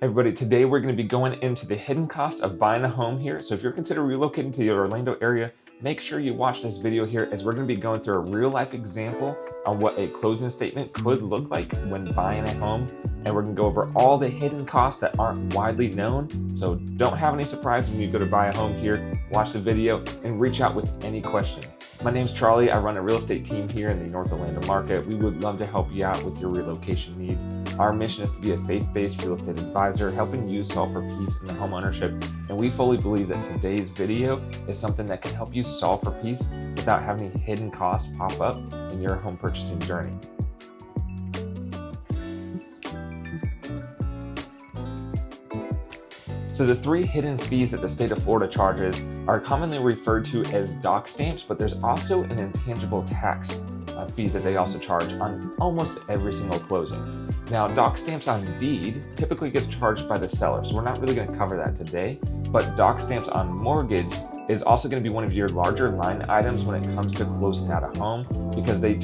Everybody, today we're going to be going into the hidden costs of buying a home here. So if you're considering relocating to the Orlando area, make sure you watch this video here as we're going to be going through a real life example on what a closing statement could look like when buying a home. And we're going to go over all the hidden costs that aren't widely known. So don't have any surprise when you go to buy a home here. Watch the video and reach out with any questions. My name's Charlie. I run a real estate team here in the North Orlando market. We would love to help you out with your relocation needs. Our mission is to be a faith-based real estate advisor, helping you solve for peace in home ownership. And we fully believe that today's video is something that can help you solve for peace without having hidden costs pop up in your home purchasing journey. So the three hidden fees that the state of Florida charges are commonly referred to as dock stamps, but there's also an intangible tax fee that they also charge on almost every single closing. Now, dock stamps on deed typically gets charged by the seller, so we're not really going to cover that today, but dock stamps on mortgage is also going to be one of your larger line items when it comes to closing out a home, because they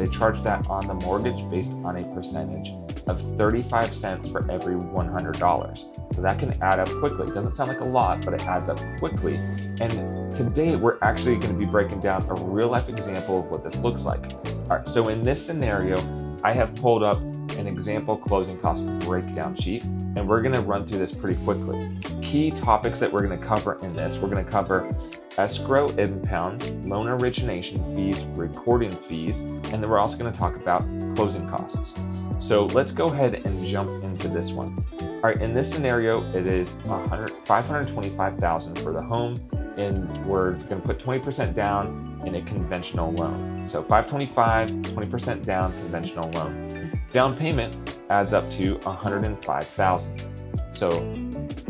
charge that on the mortgage based on a percentage of 35 cents for every $100. So that can add up quickly. It doesn't sound like a lot, but it adds up quickly. And today we're actually going to be breaking down a real life example of what this looks like. All right, so in this scenario, I have pulled up an example closing cost breakdown sheet, and we're going to run through this pretty quickly. Key topics that we're going to cover in this, we're going to cover escrow impounds, loan origination fees, recording fees, and then we're also going to talk about closing costs. So let's go ahead and jump into this one. All right, in this scenario, it is $525,000 for the home, and we're going to put 20% down in a conventional loan. So $525,000, 20% down, conventional loan. Down payment adds up to $105,000. So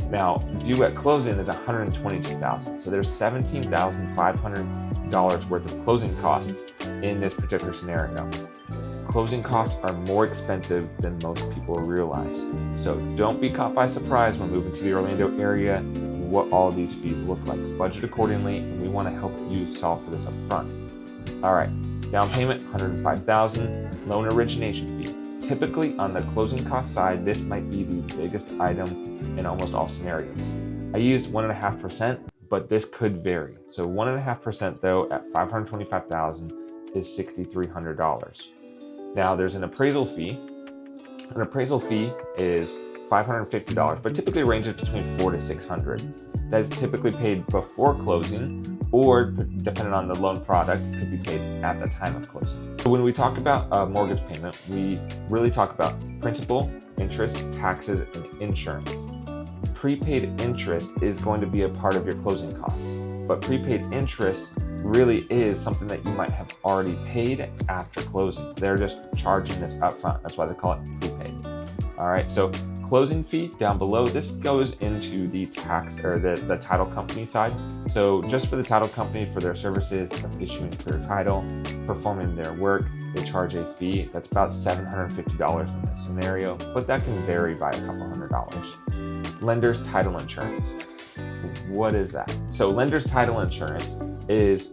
now due at closing is $122,000. So there's $17,500 worth of closing costs in this particular scenario. Closing costs are more expensive than most people realize. So don't be caught by surprise when moving to the Orlando area what all these fees look like. Budget accordingly, and we want to help you solve for this up front. All right, down payment, $105,000, loan origination fee. Typically on the closing cost side, this might be the biggest item in almost all scenarios. I used 1.5%, but this could vary. So 1.5% though at $525,000 is $6,300. Now there's an appraisal fee. An appraisal fee is $550, but typically ranges between $400 to $600. That is typically paid before closing, or depending on the loan product, could be paid at the time of closing. So when we talk about a mortgage payment, we really talk about principal, interest, taxes, and insurance. Prepaid interest is going to be a part of your closing costs, but prepaid interest really is something that you might have already paid after closing. They're just charging this upfront. That's why they call it prepaid. All right, so closing fee down below, this goes into the tax or the title company side. So just for the title company, for their services of issuing clear title, performing their work, they charge a fee that's about $750 in this scenario, but that can vary by a couple $100. Lender's title insurance. What is that? So lender's title insurance is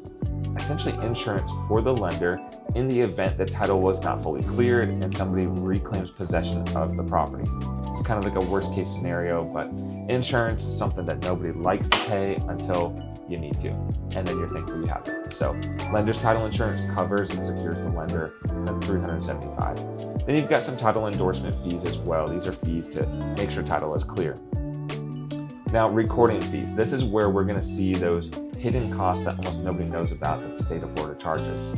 essentially insurance for the lender in the event the title was not fully cleared and somebody reclaims possession of the property. It's kind of like a worst case scenario, but insurance is something that nobody likes to pay until you need to, and then you're thankful you have it. So lender's title insurance covers and secures the lender at $375. Then you've got some title endorsement fees as well. These are fees to make sure title is clear. Now, recording fees. This is where we're going to see those hidden costs that almost nobody knows about that the state of Florida charges.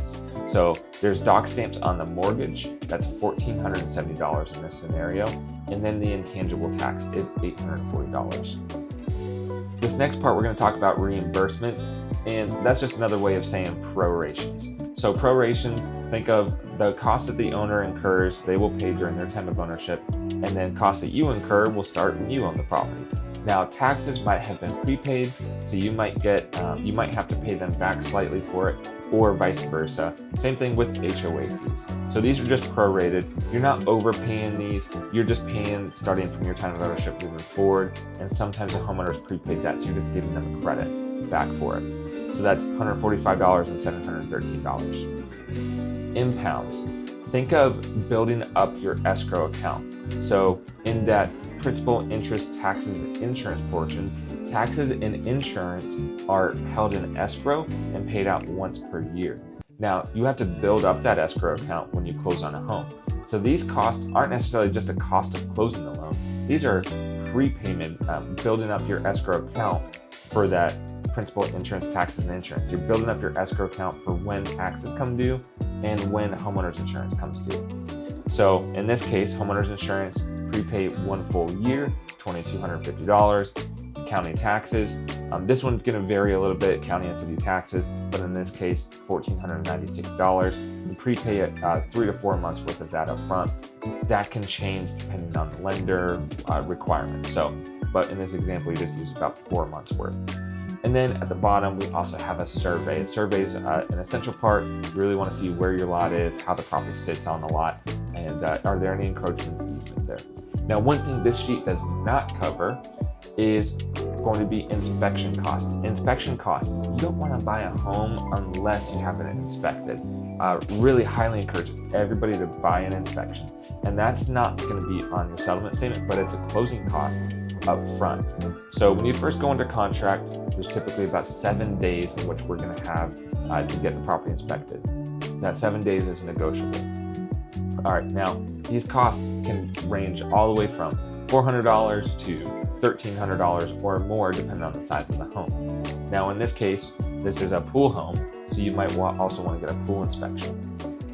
So there's dock stamps on the mortgage. That's $1,470 in this scenario. And then the intangible tax is $840. This next part, we're going to talk about reimbursements, and that's just another way of saying prorations. So prorations, think of the cost that the owner incurs, they will pay during their time of ownership, and then costs that you incur will start when you own the property. Now, taxes might have been prepaid, so you might have to pay them back slightly for it, or vice versa. Same thing with HOA fees. So these are just prorated. You're not overpaying these. You're just paying starting from your time of ownership moving forward. And sometimes the homeowner's prepaid that, so you're just giving them a credit back for it. So that's $145 and $713. Impounds. Think of building up your escrow account. So in that principal, interest, taxes, and insurance portion, taxes and insurance are held in escrow and paid out once per year. Now, you have to build up that escrow account when you close on a home. So these costs aren't necessarily just a cost of closing the loan. These are prepayment, building up your escrow account for that principal, insurance, taxes, and insurance. You're building up your escrow account for when taxes come due and when homeowner's insurance comes due. So in this case, homeowner's insurance, prepay 1 full year, $2,250. County taxes, this one's going to vary a little bit, county and city taxes, but in this case, $1,496. You prepay it 3 to 4 months worth of that up front. That can change depending on the lender requirements. So, but in this example, you just use about 4 months worth. And then at the bottom, we also have a survey. A survey is an essential part. You really want to see where your lot is, how the property sits on the lot, and are there any encroachments easement there. Now, one thing this sheet does not cover is going to be inspection costs. Inspection costs. You don't want to buy a home unless you have it inspected. Really highly encourage everybody to buy an inspection. And that's not going to be on your settlement statement, but it's a closing cost up front. So when you first go under contract, there's typically about 7 days in which we're going to have to get the property inspected. That 7 days is negotiable. All right, now these costs can range all the way from $400 to $1,300 or more depending on the size of the home. Now in this case, this is a pool home, so you might also want to get a pool inspection.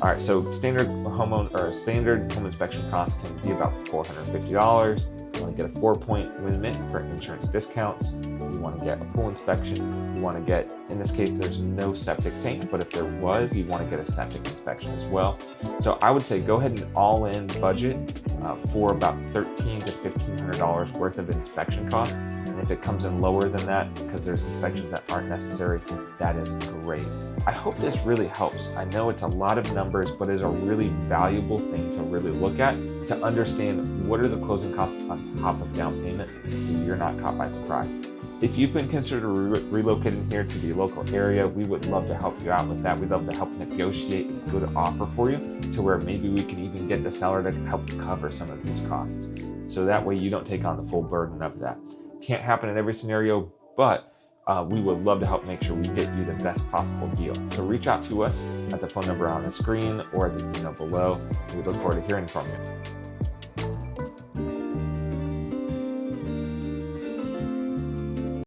All right, so standard home inspection cost can be about $450. You want to get a 4-point limit for insurance discounts. You want to get a pool inspection. You want to get, in this case, there's no septic tank, but if there was, you want to get a septic inspection as well. So I would say go ahead and all-in budget for about $1,300 to $1,500 worth of inspection costs. And if it comes in lower than that, because there's inspections that aren't necessary, that is great. I hope this really helps. I know it's a lot of numbers, but it's a really valuable thing to really look at to understand what are the closing costs on top of down payment so you're not caught by surprise. If you've been considering relocating here to the local area, we would love to help you out with that. We'd love to help negotiate a good offer for you to where maybe we can even get the seller to help cover some of these costs. So that way you don't take on the full burden of that. Can't happen in every scenario, but we would love to help make sure we get you the best possible deal. So reach out to us at the phone number on the screen or the email below. We look forward to hearing from you.